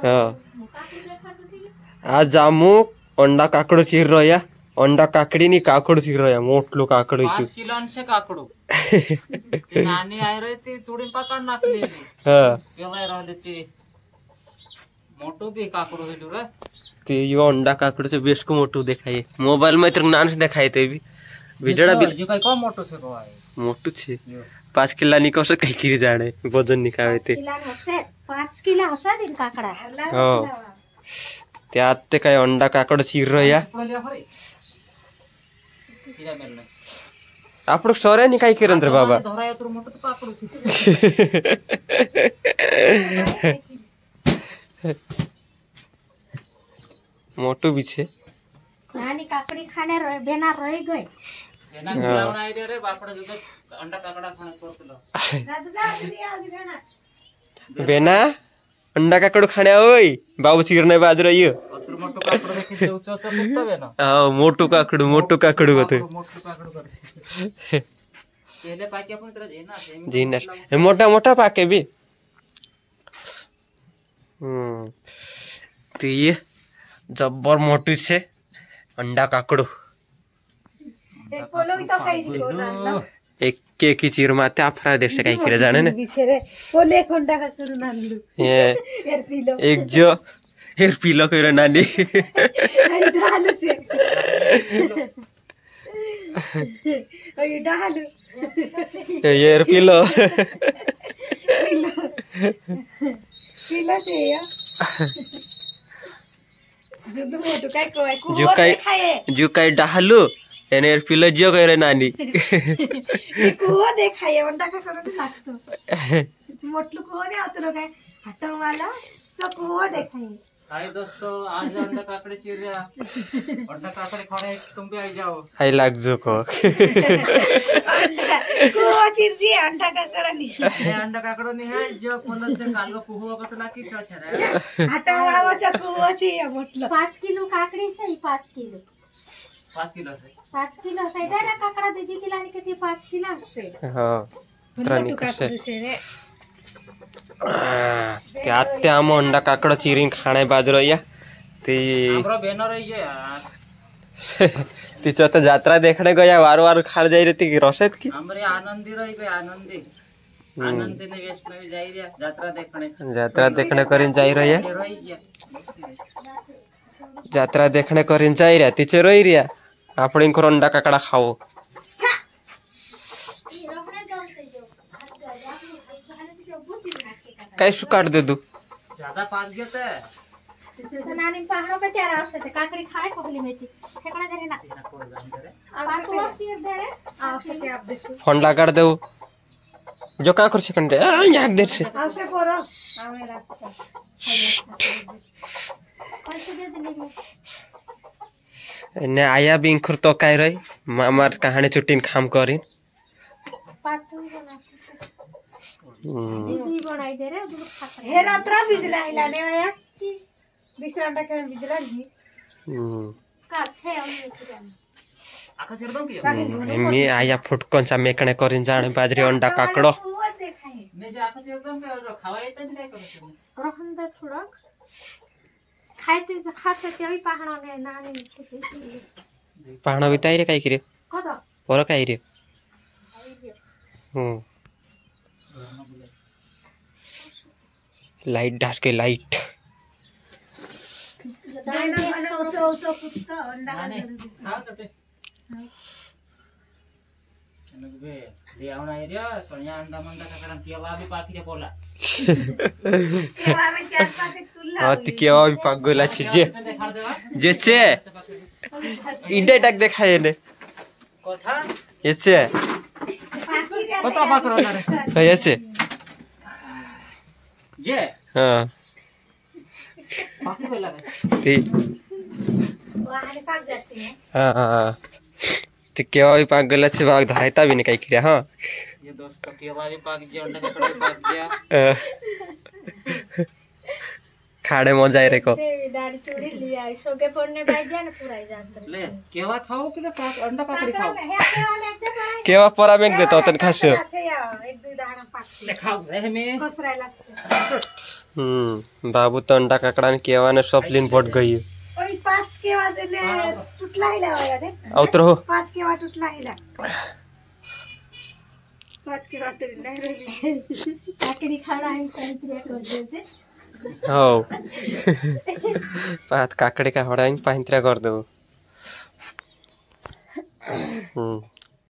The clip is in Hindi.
हाँ आज आमू अंडा काकड़ो चीर रहा अंडा काकड़ी नी काकड़ो चीर रहा मोटलो काकड़ो 5 किलो से काकड़ो नानी आय रे ती तुडी पकड नाकली हाँ केलाय राहले ती मोटो भी काकड़ो हेलु रे ते यो अंडा काकड़ो से बेस्ट को मोटो देखाए मोबाइल में तो नान से देखाए ते भी बिजड़ा भी जो काय को मोटो से को आए मोटू छे 5 किलो निको से कई किरी जाने वजन निकावे ते 5 किलो हसा दिन काकड़ा हां ते आते काय अंडा काकड़ो चीर रहा आपण सरे नी काय किरण रे बाबा धराय तर मोटो काकड़ो से मोटू भी छे नानी काकड़ी खाने रहे बेना रह गए बेना खिलावण आय रे बापडा जो अंडा काकड़ा खाने करतलो बेना अंडा काकड़ो खाने ओय बाबू चिरने बाज रही हो अतर मोटो काकड़ो देखि देउचो च मुक्त बेना हां मोटू काकड़ो होते मोटो काकड़ो कर पहले पाके अपन तरह जेना जीना मोटा मोटा पाके भी तो ये जब्बर मोटू छे अंडा काकड़ो एक की चीर माते आफ्रा देश से कई किरे जाने ने ये एक जो हेर पीलो करे नानी ये हेर पीलो जुकाई डालू एने पिलो जो करे नानी कुहो देखाय अंडा का करत लागतो मोटलू कुहो ने आवतो काय हटो वाला चो कुहो देखाय हाय दोस्तों आज अंडा काकड़ी चीर रहा अंडा काकड़ी खाने तुम भी आ जाओ हाय लाग जो को कुहो चीर जी अंडा काकड़ा नहीं ये अंडा काकड़ो नहीं है जो कोन से कालो कुहो कत ना की छ रे हटो वाला चो कुहो छी मोटलो 5 किलो काकड़ी से 5 किलो 5 किलो से 5 किलो से इधर काकड़ा दीदी की लाने के 5 किलो से हां त्रानी से रे ते आते आम अंडा काकड़ा चीरिन खाने बाज रहा ते हमरो बेनो रही है यार तिचा तो यात्रा देखने गया वार खाड़ जाई रहती की रसद की हमरे आनंदी रही गए आनंदी आनंदी ने वैष्णवी जाई रे यात्रा देखने करिन जाई रही है यात्रा देखने करिन जाई रे तिचे रही रिया आपण को अंडा काकड़ा खाओ कैसे काट दे दू ज्यादा पाक गेते नानी पहाड़ों पे तैयार आवश्यक है काकड़ी खाए कोहली मेथी छेकड़ा दे ना पास को शेर दे रे आवश्यक है आप देखो फोन लगा दे जो का कर सेकंड यार देर से आवश्यक करो आवेला कैसे दे दे ने आया बिंखुर तो काय रही मामार कहानी चुटिन खाम करिन पातू बना दीदी बनाई दे रे हे रात्रा बिजला हिला ने आया बिसरांडा के बिजला जी का छे आका सिर दम की मी आया फुटकन चा मेकणे करिन जाने बाजरी अंडा काकड़ो मैं जो आका सिर दम पे खवाए त नहीं करो रखन दे थोड़ा खाइते खासे ते अभी पहाड़ा ने नानी पहाड़ा बिताई रे काई करे कदा और काई रे लाइट डास के लाइट दाना बना चो कुत्ता अंडा हां छोटे नगबे देवना एरिया सोनिया अंडा मंडा काकड़ा केवा भी पाकी रे बोला केवा में चार पाते तुल्ला हां ती केवा भी पाक गोला छी जे छे इडे टक देखाए ने कथा ये छे कथा पाकरो ना रे ये छे जे हां पाकी बोला रे ती वाले पाक जैसे है हां ती केवा भी पाक गोला छी बाग धराइता भी नहीं काई किया हां ये दोस्तों केवा भी पाक जे अंडा काकड़ा पाक गया खाड़े मजा रे को देवी दाढ़ी चूड़ी लिया सोगे पड़ने बैठ जाए ना पूरा ही जानते ले केवा खाओ कि तो अंडा काकड़ी खाओ केवा परा में देतो तन खास एक दो दाना पाक ले खाओ रे में कसरायला बाबू तो अंडा काकड़ा ने केवा ने सब लीन पट गई ओई 5 केवा दिले टूटला हिला होया दे औतर हो 5 केवा टूटला हिला 5 केवा तरी नाही रही काकड़ी खाना है तरी कर दे जे हो पात काकड़ी का हड़ाइन पांतरा कर दो